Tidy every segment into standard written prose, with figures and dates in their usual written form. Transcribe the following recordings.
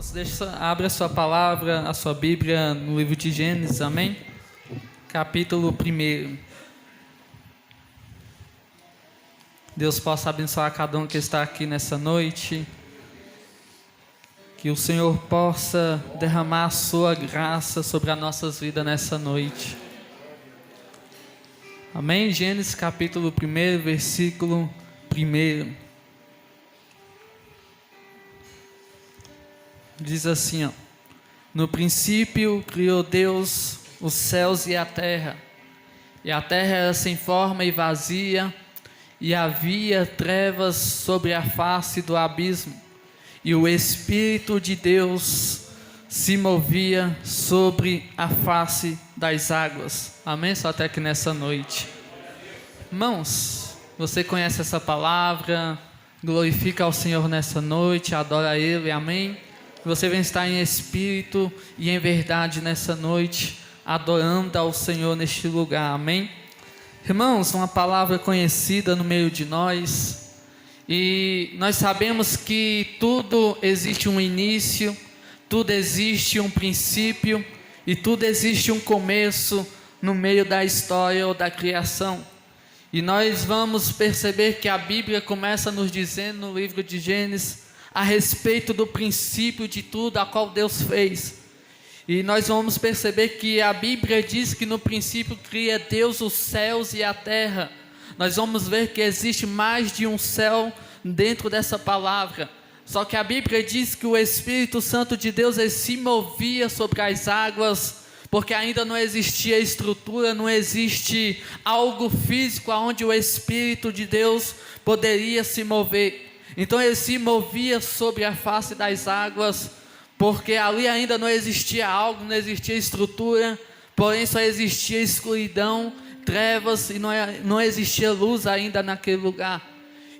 Irmãos, abre a sua palavra, a sua Bíblia no livro de Gênesis, amém? Capítulo 1. Deus possa abençoar cada um que está aqui nessa noite. Que o Senhor possa derramar a sua graça sobre as nossas vidas nessa noite. Amém? Gênesis capítulo 1, versículo 1. Diz assim, ó: no princípio criou Deus os céus e a terra era sem forma e vazia, e havia trevas sobre a face do abismo, e o Espírito de Deus se movia sobre a face das águas. Amém? Só até que nessa noite. Irmãos, você conhece essa palavra? Glorifica ao Senhor nessa noite, adora a Ele, amém? Você vem estar em espírito e em verdade nessa noite, adorando ao Senhor neste lugar, amém? Irmãos, uma palavra conhecida no meio de nós, e nós sabemos que tudo existe um início, tudo existe um princípio, e tudo existe um começo no meio da história ou da criação. E nós vamos perceber que a Bíblia começa nos dizendo no livro de Gênesis, a respeito do princípio de tudo a qual Deus fez. E nós vamos perceber que a Bíblia diz que no princípio cria Deus os céus e a terra. Nós vamos ver que existe mais de um céu dentro dessa palavra. Só que a Bíblia diz que o Espírito Santo de Deus ele se movia sobre as águas, porque ainda não existia estrutura, não existe algo físico onde o Espírito de Deus poderia se mover. Então ele se movia sobre a face das águas, porque ali ainda não existia algo, não existia estrutura, porém só existia escuridão, trevas, e não existia luz ainda naquele lugar.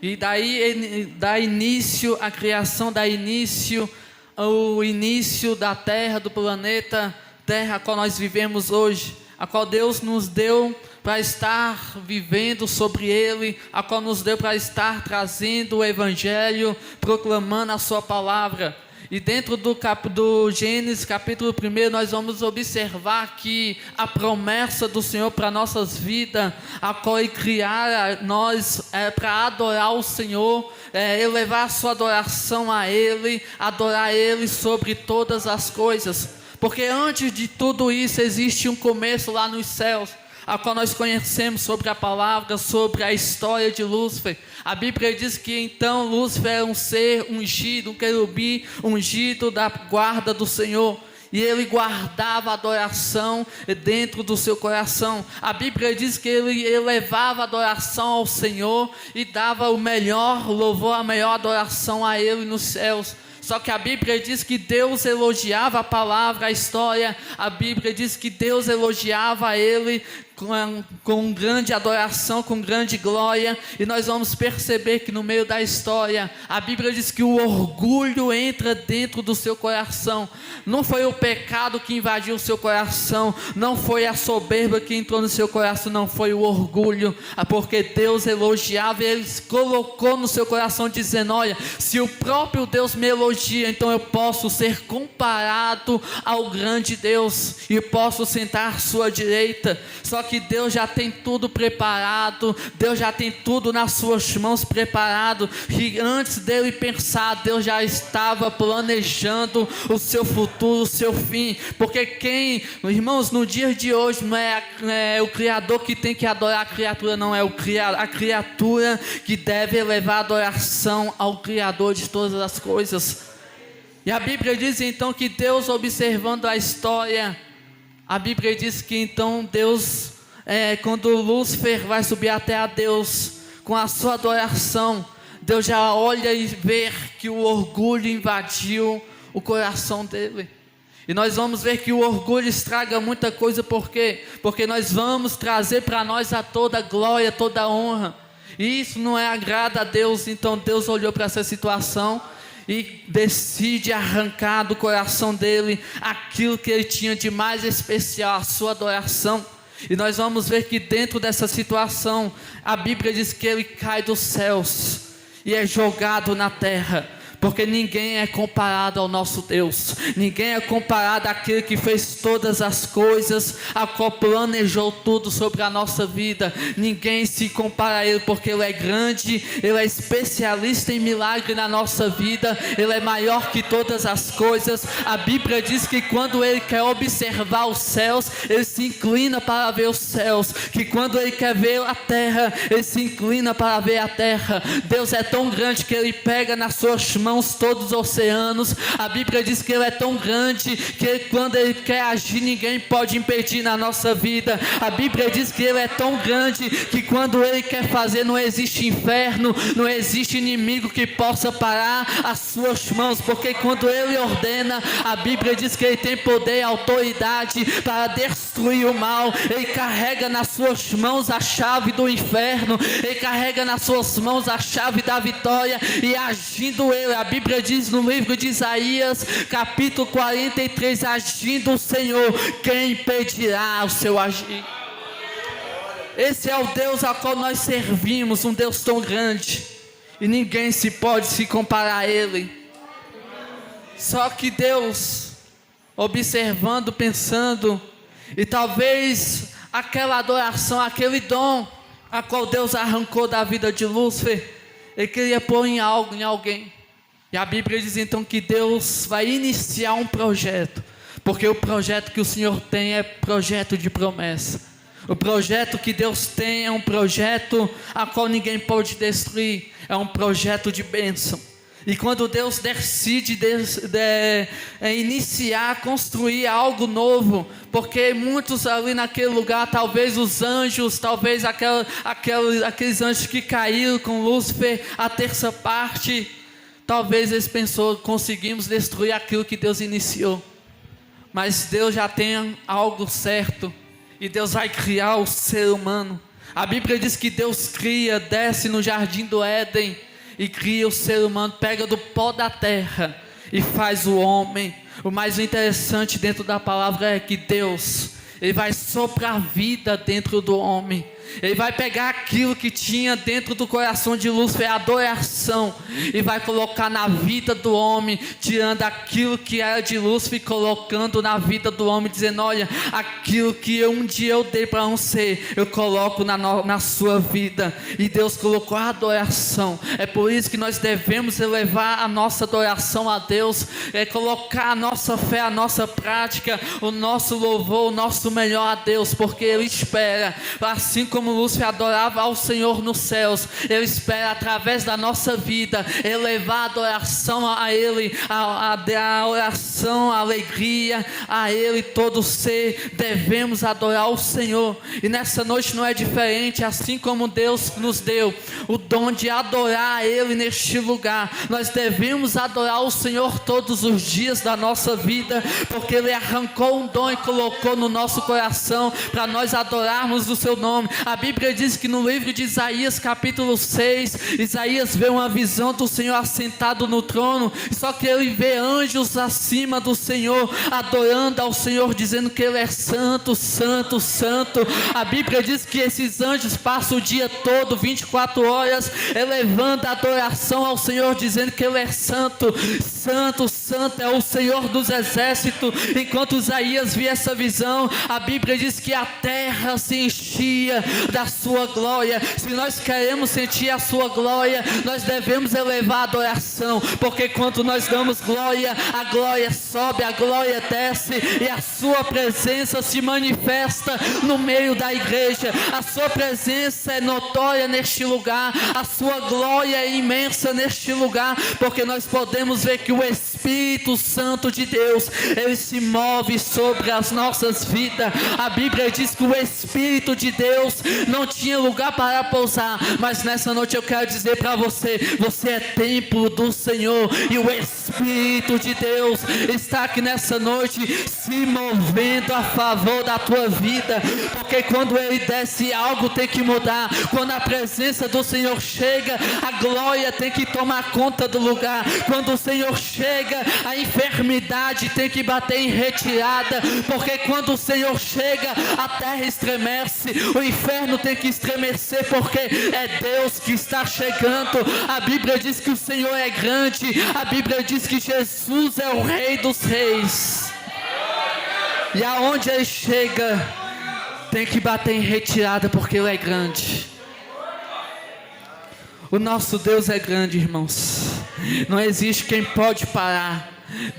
E daí dá início a criação, dá início o início da terra, do planeta Terra, a qual nós vivemos hoje, a qual Deus nos deu para estar vivendo sobre ele, a qual nos deu para estar trazendo o Evangelho, proclamando a sua palavra. E dentro do Gênesis capítulo 1, nós vamos observar que a promessa do Senhor para nossas vidas, a qual Ele criar nós para adorar o Senhor, elevar a sua adoração a Ele, adorar Ele sobre todas as coisas. Porque antes de tudo isso existe um começo lá nos céus, a qual nós conhecemos sobre a palavra, sobre a história de Lúcifer. A Bíblia diz que então Lúcifer era um ser ungido, um querubim ungido da guarda do Senhor, e ele guardava a adoração dentro do seu coração. A Bíblia diz que ele elevava a adoração ao Senhor e dava o melhor louvor, a melhor adoração a Ele nos céus. Só que a Bíblia diz que Deus elogiava a palavra, a história. A Bíblia diz que Deus elogiava ele com grande adoração, com grande glória. E nós vamos perceber que no meio da história, a Bíblia diz que o orgulho entra dentro do seu coração. Não foi o pecado que invadiu o seu coração, não foi a soberba que entrou no seu coração, não foi o orgulho, porque Deus elogiava e Ele colocou no seu coração dizendo: olha, se o próprio Deus me elogia, então eu posso ser comparado ao grande Deus e posso sentar à sua direita. Só que Deus já tem tudo preparado, Deus já tem tudo nas suas mãos preparado, que antes dele pensar, Deus já estava planejando o seu futuro, o seu fim. Porque irmãos, no dia de hoje não é o Criador que tem que adorar a criatura, não, é a criatura que deve elevar a adoração ao Criador de todas as coisas. E a Bíblia diz então que Deus, observando a história, a Bíblia diz que então Deus, quando Lúcifer vai subir até a Deus com a sua adoração, Deus já olha e vê que o orgulho invadiu o coração dele. E nós vamos ver que o orgulho estraga muita coisa. Por quê? Porque nós vamos trazer para nós a toda glória, toda honra, e isso não agrada a Deus. Então Deus olhou para essa situação e decide arrancar do coração dele aquilo que ele tinha de mais especial, a sua adoração. E nós vamos ver que dentro dessa situação, a Bíblia diz que ele cai dos céus e é jogado na terra. porque ninguém é comparado ao nosso Deus, ninguém é comparado àquele que fez todas as coisas, a qual planejou tudo sobre a nossa vida. Ninguém se compara a Ele, porque Ele é grande, Ele é especialista em milagre na nossa vida, Ele é maior que todas as coisas. A Bíblia diz que quando Ele quer observar os céus, Ele se inclina para ver os céus, que quando Ele quer ver a terra, Ele se inclina para ver a terra. Deus é tão grande que Ele pega nas suas mãos todos os oceanos. A Bíblia diz que Ele é tão grande que quando Ele quer agir, ninguém pode impedir na nossa vida. A Bíblia diz que Ele é tão grande que quando Ele quer fazer, não existe inferno, não existe inimigo que possa parar as suas mãos, porque quando Ele ordena, a Bíblia diz que Ele tem poder e autoridade para destruir o mal. Ele carrega nas suas mãos a chave do inferno, Ele carrega nas suas mãos a chave da vitória, e agindo Ele, a Bíblia diz no livro de Isaías, capítulo 43, agindo o Senhor, quem impedirá o seu agir? Esse é o Deus ao qual nós servimos, um Deus tão grande, e ninguém pode se comparar a Ele. Só que Deus, observando, pensando, e talvez aquela adoração, aquele dom, a qual Deus arrancou da vida de Lúcifer, Ele queria pôr em alguém. E a Bíblia diz então que Deus vai iniciar um projeto, porque o projeto que o Senhor tem é projeto de promessa. O projeto que Deus tem é um projeto a qual ninguém pode destruir, é um projeto de bênção. E quando Deus decide iniciar, construir algo novo, porque muitos ali naquele lugar, talvez os anjos, talvez aqueles anjos que caíram com Lúcifer, a terça parte, talvez eles pensou, conseguimos destruir aquilo que Deus iniciou. Mas Deus já tem algo certo, e Deus vai criar o ser humano. A Bíblia diz que Deus cria, desce no jardim do Éden, e cria o ser humano, pega do pó da terra e faz o homem. O mais interessante dentro da palavra é que Deus, Ele vai soprar vida dentro do homem. Ele vai pegar aquilo que tinha dentro do coração de Lúcifer, a adoração, e vai colocar na vida do homem, tirando aquilo que era de Lúcifer e colocando na vida do homem, dizendo: olha, aquilo que um dia eu dei para um ser, eu coloco na sua vida. E Deus colocou a adoração. É por isso que nós devemos elevar a nossa adoração a Deus, colocar a nossa fé, a nossa prática, o nosso louvor, o nosso melhor a Deus, porque Ele espera, assim como Lúcifer adorava ao Senhor nos céus, Ele espera através da nossa vida elevar a adoração a Ele, a oração, a alegria a Ele. Todo ser devemos adorar o Senhor, e nessa noite não é diferente. Assim como Deus nos deu o dom de adorar a Ele neste lugar, nós devemos adorar o Senhor todos os dias da nossa vida, porque Ele arrancou um dom e colocou no nosso coração para nós adorarmos o seu nome. A Bíblia diz que no livro de Isaías capítulo 6, Isaías vê uma visão do Senhor assentado no trono, só que ele vê anjos acima do Senhor, adorando ao Senhor, dizendo que Ele é santo, santo, santo. A Bíblia diz que esses anjos passam o dia todo, 24 horas, elevando a adoração ao Senhor, dizendo que Ele é santo, santo, santo é o Senhor dos exércitos. Enquanto Isaías via essa visão, a Bíblia diz que a terra se enchia da sua glória. Se nós queremos sentir a sua glória, nós devemos elevar a adoração, porque quando nós damos glória, a glória sobe, a glória desce, e a sua presença se manifesta no meio da igreja. A sua presença é notória neste lugar, a sua glória é imensa neste lugar, porque nós podemos ver que o Espírito Santo de Deus, Ele se move sobre as nossas vidas. A Bíblia diz que o Espírito de Deus não tinha lugar para pousar, mas nessa noite eu quero dizer para você: você é templo do Senhor, e o Espírito Espírito de Deus está aqui nessa noite se movendo a favor da tua vida, porque quando Ele desce, algo tem que mudar. Quando a presença do Senhor chega, a glória tem que tomar conta do lugar. Quando o Senhor chega, a enfermidade tem que bater em retirada, porque quando o Senhor chega, a terra estremece, o inferno tem que estremecer, porque é Deus que está chegando. A Bíblia diz que o Senhor é grande, a Bíblia diz que Jesus é o Rei dos Reis, e aonde Ele chega, tem que bater em retirada, porque Ele é grande. O nosso Deus é grande, irmãos. Não existe quem pode parar.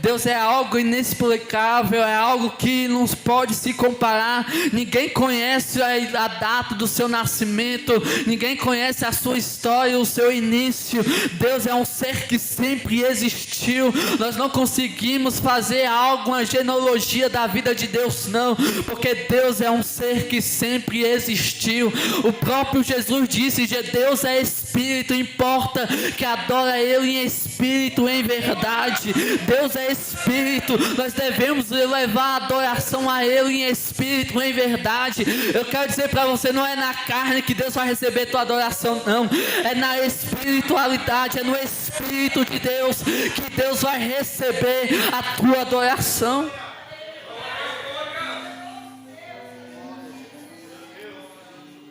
Deus é algo inexplicável, é algo que não pode se comparar. Ninguém conhece a data do seu nascimento, ninguém conhece a sua história, o seu início. Deus é um ser que sempre existiu. Nós não conseguimos fazer uma genealogia da vida de Deus, não, porque Deus é um ser que sempre existiu. O próprio Jesus disse: Deus é Espírito, importa que adora Ele em Espírito, em verdade. Deus é Espírito, nós devemos levar a adoração a Ele em Espírito, em verdade. Eu quero dizer para você, não é na carne que Deus vai receber tua adoração, não, é na espiritualidade, é no Espírito de Deus que Deus vai receber a tua adoração.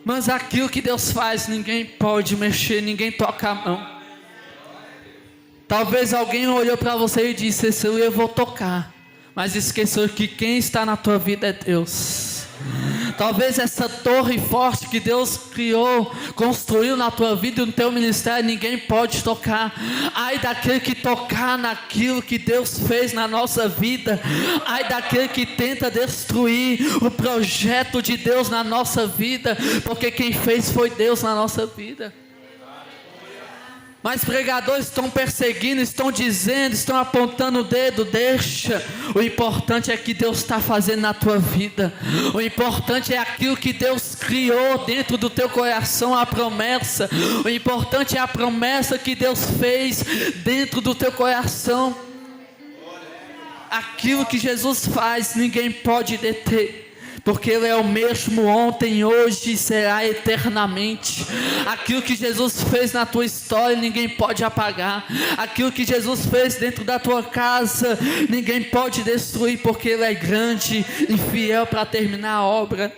Mas aquilo que Deus faz, ninguém pode mexer, ninguém toca a mão. Talvez alguém olhou para você e disse: esse eu vou tocar, mas esqueceu que quem está na tua vida é Deus. Talvez essa torre forte que Deus criou, construiu na tua vida e no teu ministério, ninguém pode tocar. Ai daquele que tocar naquilo que Deus fez na nossa vida. Ai daquele que tenta destruir o projeto de Deus na nossa vida, porque quem fez foi Deus na nossa vida. Mas pregadores estão perseguindo, estão dizendo, estão apontando o dedo. Deixa, o importante é que Deus está fazendo na tua vida. O importante é aquilo que Deus criou dentro do teu coração, a promessa. O importante é a promessa que Deus fez dentro do teu coração. Aquilo que Jesus faz, ninguém pode deter, porque Ele é o mesmo ontem, hoje e será eternamente. Aquilo que Jesus fez na tua história, ninguém pode apagar. Aquilo que Jesus fez dentro da tua casa, ninguém pode destruir, porque Ele é grande e fiel para terminar a obra.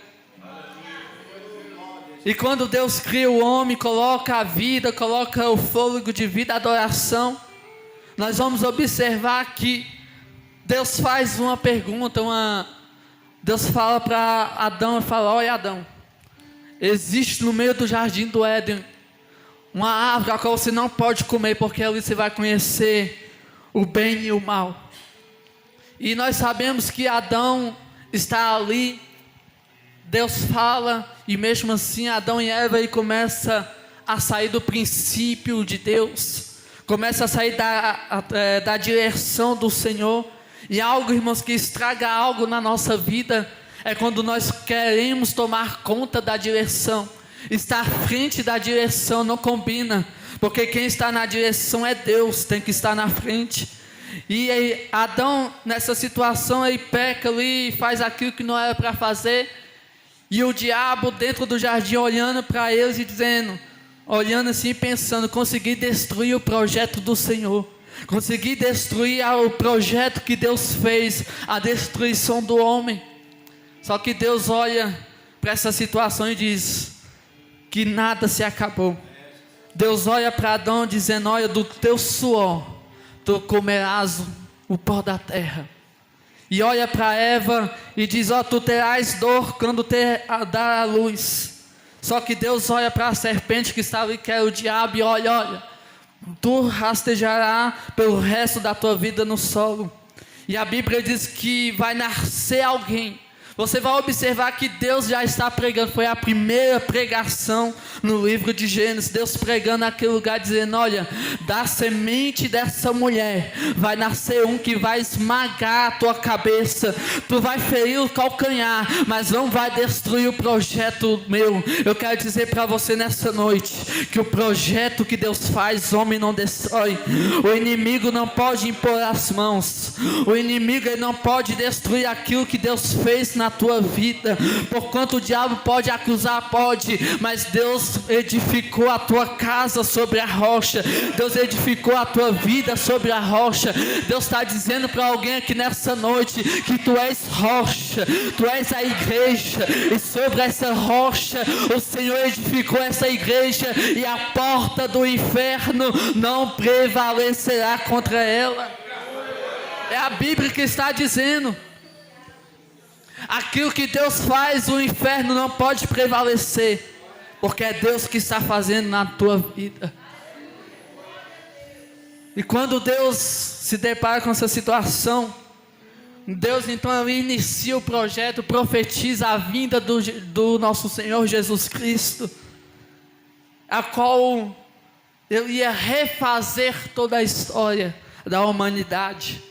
E quando Deus cria o homem, coloca a vida, coloca o fôlego de vida, a adoração, nós vamos observar que Deus faz uma pergunta, Deus fala para Adão, fala: olha Adão, existe no meio do jardim do Éden uma árvore a qual você não pode comer, porque ali você vai conhecer o bem e o mal. E nós sabemos que Adão está ali, Deus fala, e mesmo assim Adão e Eva aí começa a sair do princípio de Deus, começa a sair da direção do Senhor. E algo, irmãos, que estraga algo na nossa vida é quando nós queremos tomar conta da direção. Estar à frente da direção não combina, porque quem está na direção é Deus, tem que estar na frente. E aí, Adão, nessa situação, ele peca ali, faz aquilo que não era para fazer. E o diabo dentro do jardim olhando para eles e dizendo, olhando assim, pensando: consegui destruir o projeto do Senhor. Conseguir destruir o projeto que Deus fez, a destruição do homem. Só que Deus olha para essa situação e diz que nada se acabou. Deus olha para Adão dizendo: olha, do teu suor tu comerás o pó da terra. E olha para Eva e diz: ó, tu terás dor quando dar a luz. Só que Deus olha para a serpente que estava ali, que era o diabo, e olha, tu rastejarás pelo resto da tua vida no solo. E a Bíblia diz que vai nascer alguém Você vai observar que Deus já está pregando. Foi a primeira pregação no livro de Gênesis. Deus pregando naquele lugar, dizendo: olha, da semente dessa mulher vai nascer um que vai esmagar a tua cabeça. Tu vai ferir o calcanhar, mas não vai destruir o projeto meu. Eu quero dizer para você nessa noite, que o projeto que Deus faz, homem não destrói. O inimigo não pode impor as mãos. O inimigo ele não pode destruir aquilo que Deus fez na tua vida. Porquanto o diabo pode acusar, pode, mas Deus edificou a tua casa sobre a rocha. Deus edificou a tua vida sobre a rocha. Deus está dizendo para alguém aqui nessa noite que tu és rocha, tu és a igreja, e sobre essa rocha o Senhor edificou essa igreja, e a porta do inferno não prevalecerá contra ela. É a Bíblia que está dizendo. Aquilo que Deus faz, o inferno não pode prevalecer, porque é Deus que está fazendo na tua vida. E quando Deus se depara com essa situação, Deus então ele inicia o projeto, profetiza a vinda do nosso Senhor Jesus Cristo, a qual ele ia refazer toda a história da humanidade.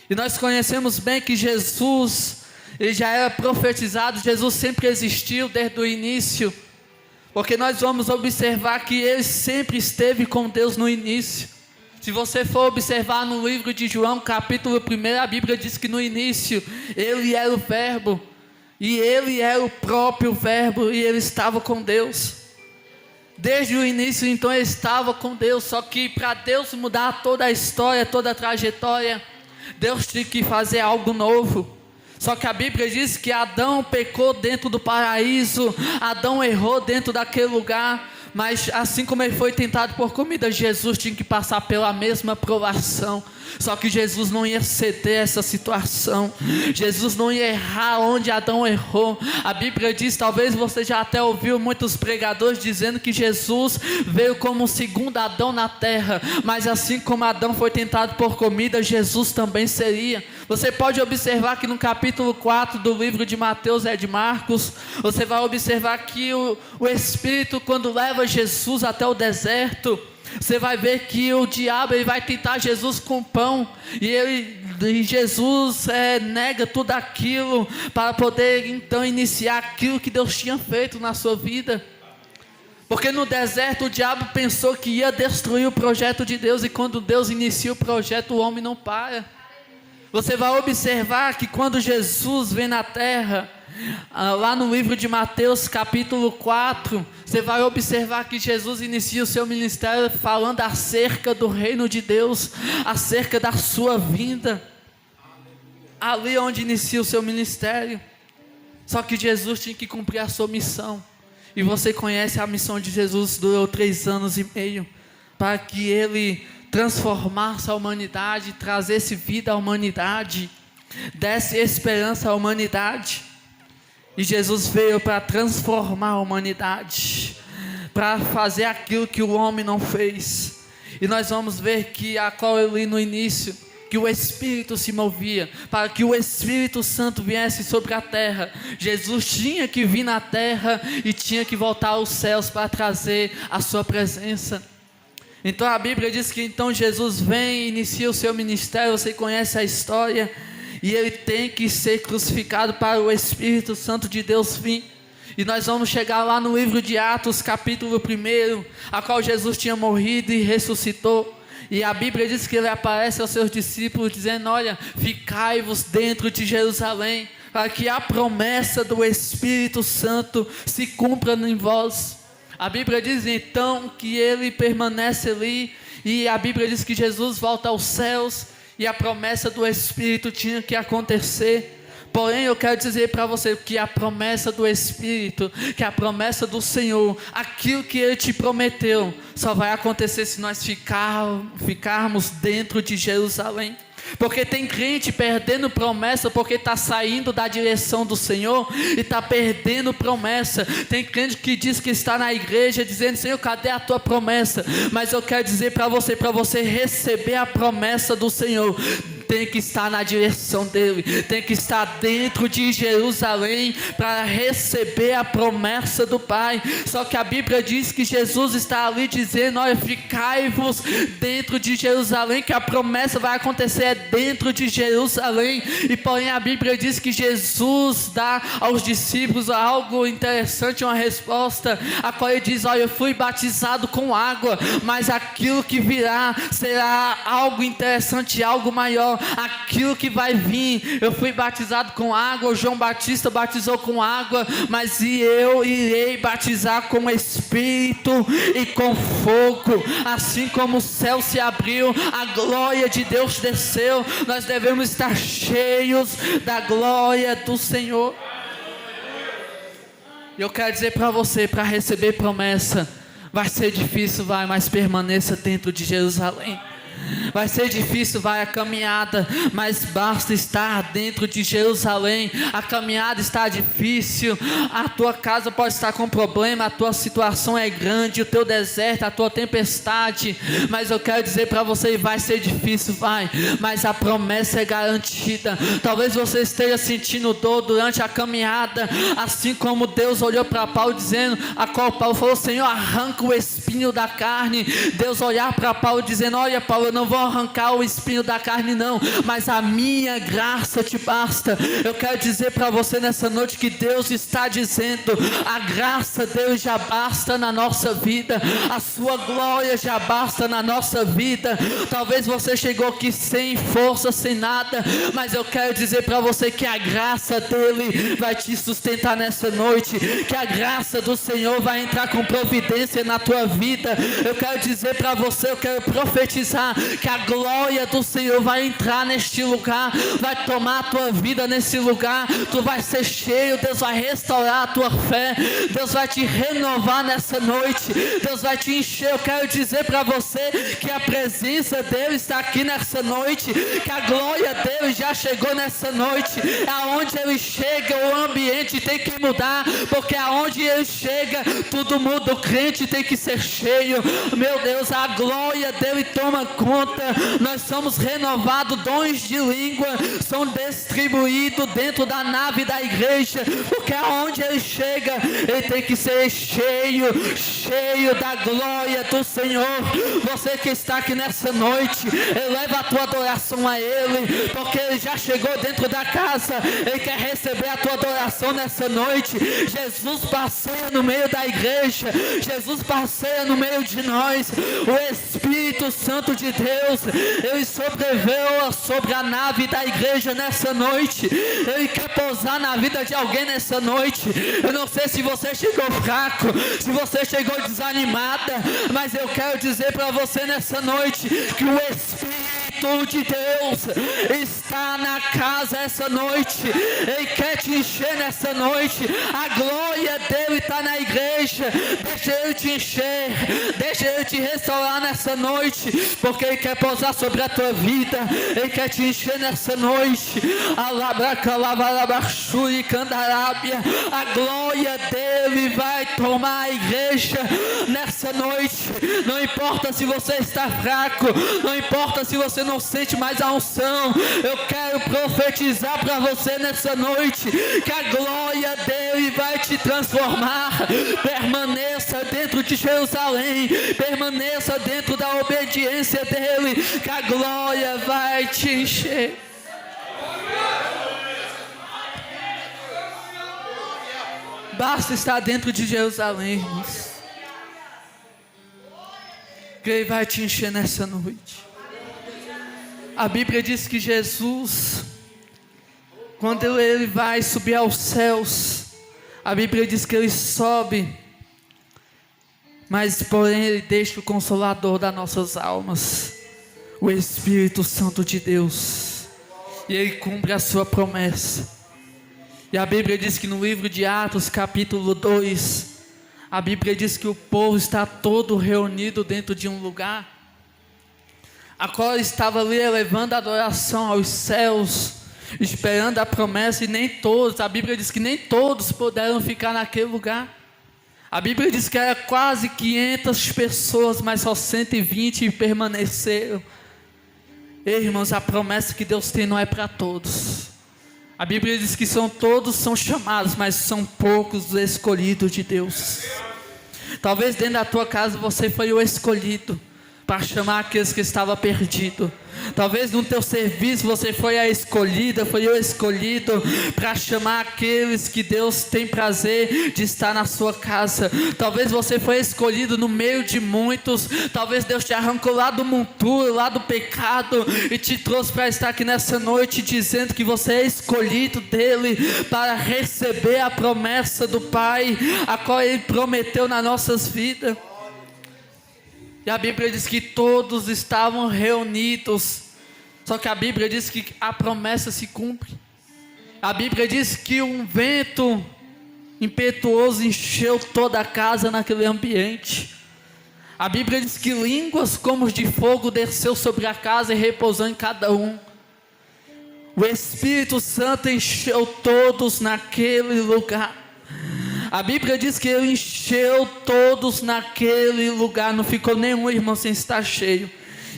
E nós conhecemos bem que Jesus, ele já era profetizado. Jesus sempre existiu desde o início, porque nós vamos observar que ele sempre esteve com Deus no início. Se você for observar no livro de João, capítulo 1, a Bíblia diz que no início ele era o verbo, e ele era o próprio verbo, e ele estava com Deus. Desde o início então ele estava com Deus. Só que para Deus mudar toda a história, toda a trajetória, Deus tinha que fazer algo novo. Só que a Bíblia diz que Adão pecou dentro do paraíso, Adão errou dentro daquele lugar, mas assim como ele foi tentado por comida, Jesus tinha que passar pela mesma provação. Só que Jesus não ia ceder essa situação, Jesus não ia errar onde Adão errou. A Bíblia diz, talvez você já até ouviu muitos pregadores dizendo que Jesus veio como o segundo Adão na terra, mas assim como Adão foi tentado por comida, Jesus também seria. Você pode observar que no capítulo 4 do livro de Mateus e de Marcos, você vai observar que o Espírito, quando leva Jesus até o deserto, você vai ver que o diabo ele vai tentar Jesus com pão, e Jesus nega tudo aquilo para poder então iniciar aquilo que Deus tinha feito na sua vida. Porque no deserto o diabo pensou que ia destruir o projeto de Deus, e quando Deus inicia o projeto, o homem não para. Você vai observar que quando Jesus vem na terra, lá no livro de Mateus capítulo 4, você vai observar que Jesus inicia o seu ministério falando acerca do reino de Deus, acerca da sua vinda, ali onde inicia o seu ministério. Só que Jesus tinha que cumprir a sua missão, e você conhece a missão de Jesus, durou 3 anos e meio, para que ele transformasse a humanidade, trazesse vida à humanidade, desse esperança à humanidade. E Jesus veio para transformar a humanidade, para fazer aquilo que o homem não fez. E nós vamos ver que, a qual eu li no início, que o Espírito se movia, para que o Espírito Santo viesse sobre a terra. Jesus tinha que vir na terra e tinha que voltar aos céus para trazer a sua presença. Então a Bíblia diz que então Jesus vem e inicia o seu ministério. Você conhece a história, e ele tem que ser crucificado para o Espírito Santo de Deus vir. E nós vamos chegar lá no livro de Atos capítulo 1, a qual Jesus tinha morrido e ressuscitou. E a Bíblia diz que ele aparece aos seus discípulos dizendo: olha, ficai-vos dentro de Jerusalém, para que a promessa do Espírito Santo se cumpra em vós. A Bíblia diz então que ele permanece ali, e a Bíblia diz que Jesus volta aos céus, e a promessa do Espírito tinha que acontecer. Porém eu quero dizer para você que a promessa do Espírito, que a promessa do Senhor, aquilo que Ele te prometeu, só vai acontecer se nós ficarmos dentro de Jerusalém. Porque tem crente perdendo promessa porque está saindo da direção do Senhor e está perdendo promessa. Tem crente que diz que está na igreja dizendo: Senhor, cadê a tua promessa? Mas eu quero dizer para você receber a promessa do Senhor, tem que estar na direção dele, tem que estar dentro de Jerusalém para receber a promessa do Pai. Só que a Bíblia diz que Jesus está ali dizendo: olha, ficai-vos dentro de Jerusalém, que a promessa vai acontecer dentro de Jerusalém. E porém a Bíblia diz que Jesus dá aos discípulos algo interessante, uma resposta, a qual ele diz: olha, eu fui batizado com água, mas aquilo que virá será algo interessante, algo maior. Aquilo que vai vir, eu fui batizado com água, João Batista batizou com água, mas eu irei batizar com Espírito e com fogo. Assim como o céu se abriu, a glória de Deus desceu, nós devemos estar cheios da glória do Senhor. E eu quero dizer para você, para receber promessa, vai ser difícil, mas permaneça dentro de Jerusalém. Vai ser difícil, a caminhada, mas basta estar dentro de Jerusalém. A caminhada está difícil, a tua casa pode estar com problema, a tua situação é grande, o teu deserto, a tua tempestade, mas eu quero dizer para você, vai ser difícil, mas a promessa é garantida. Talvez você esteja sentindo dor durante a caminhada, assim como Deus olhou para Paulo dizendo, a qual Paulo falou: Senhor, arranca o espinho da carne. Deus olhar para Paulo dizendo: olha, Paulo, eu não vou arrancar o espinho da carne não, mas a minha graça te basta. Eu quero dizer para você nessa noite que Deus está dizendo: a graça dele já basta na nossa vida, a sua glória já basta na nossa vida. Talvez você chegou aqui sem força, sem nada, mas eu quero dizer para você que a graça dele vai te sustentar nessa noite, que a graça do Senhor vai entrar com providência na tua vida. Eu quero dizer para você, eu quero profetizar que a glória do Senhor vai entrar neste lugar, vai tomar a tua vida nesse lugar. Tu vai ser cheio, Deus vai restaurar a tua fé, Deus vai te renovar nessa noite, Deus vai te encher. Eu quero dizer para você que a presença dele está aqui nessa noite, que a glória dele já chegou nessa noite. Aonde ele chega, o ambiente tem que mudar, porque aonde ele chega, tudo muda. O crente tem que ser cheio. Meu Deus, a glória dele toma conta. Nós somos renovados, dons de língua são distribuídos dentro da nave da igreja, porque aonde ele chega, ele tem que ser cheio da glória do Senhor. Você que está aqui nessa noite, eleva a tua adoração a ele, porque ele já chegou dentro da casa, ele quer receber a tua adoração nessa noite. Jesus passeia no meio da igreja, Jesus passeia no meio de nós. O Espírito Santo de Deus, ele sobreveu sobre a nave da igreja nessa noite. Ele quer pousar na vida de alguém nessa noite. Eu não sei se você chegou fraco, se você chegou desanimada, mas eu quero dizer para você nessa noite que o Espírito de Deus está na casa essa noite. Ele quer te encher nessa noite. A glória dele está na igreja. Deixa ele te encher, deixa ele te restaurar nessa noite, porque ele quer pousar sobre a tua vida, ele quer te encher nessa noite. A glória dele vai tomar a igreja nessa noite. Não importa se você está fraco, não importa se você não sente mais a unção, eu quero profetizar para você nessa noite que a glória dele vai te transformar. Permaneça dentro de Jerusalém, permaneça dentro da obediência dele, que a glória vai te encher. Basta estar dentro de Jerusalém, irmãos, que ele vai te encher nessa noite. A Bíblia diz que Jesus, quando ele vai subir aos céus, a Bíblia diz que ele sobe, mas porém ele deixa o Consolador das nossas almas, o Espírito Santo de Deus, e ele cumpre a sua promessa. E a Bíblia diz que no livro de Atos capítulo 2, a Bíblia diz que o povo está todo reunido dentro de um lugar, a qual estava ali elevando a adoração aos céus, esperando a promessa, e nem todos, a Bíblia diz que nem todos puderam ficar naquele lugar. A Bíblia diz que era quase 500 pessoas, mas só 120 permaneceram. Ei, irmãos, a promessa que Deus tem não é para todos. A Bíblia diz que todos são chamados, mas são poucos os escolhidos de Deus. Talvez dentro da tua casa você foi o escolhido para chamar aqueles que estavam perdidos. Talvez no teu serviço você foi a escolhida, foi o escolhido para chamar aqueles que Deus tem prazer de estar na sua casa. Talvez você foi escolhido no meio de muitos. Talvez Deus te arrancou lá do monturo, lá do pecado, e te trouxe para estar aqui nessa noite dizendo que você é escolhido dele para receber a promessa do Pai, a qual Ele prometeu nas nossas vidas. E a Bíblia diz que todos estavam reunidos. Só que a Bíblia diz que a promessa se cumpre. A Bíblia diz que um vento impetuoso encheu toda a casa naquele ambiente. A Bíblia diz que línguas como de fogo desceu sobre a casa e repousou em cada um. O Espírito Santo encheu todos naquele lugar. A Bíblia diz que Ele encheu todos naquele lugar. Não ficou nenhum irmão sem estar cheio.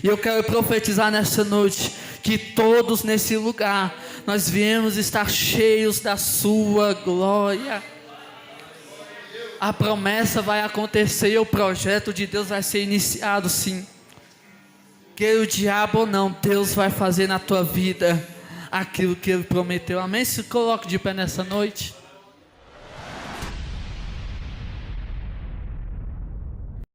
E eu quero profetizar nessa noite que todos nesse lugar nós viemos estar cheios da sua glória. A promessa vai acontecer e o projeto de Deus vai ser iniciado, sim. Queira o diabo ou não, Deus vai fazer na tua vida aquilo que Ele prometeu. Amém? Se coloque de pé nessa noite.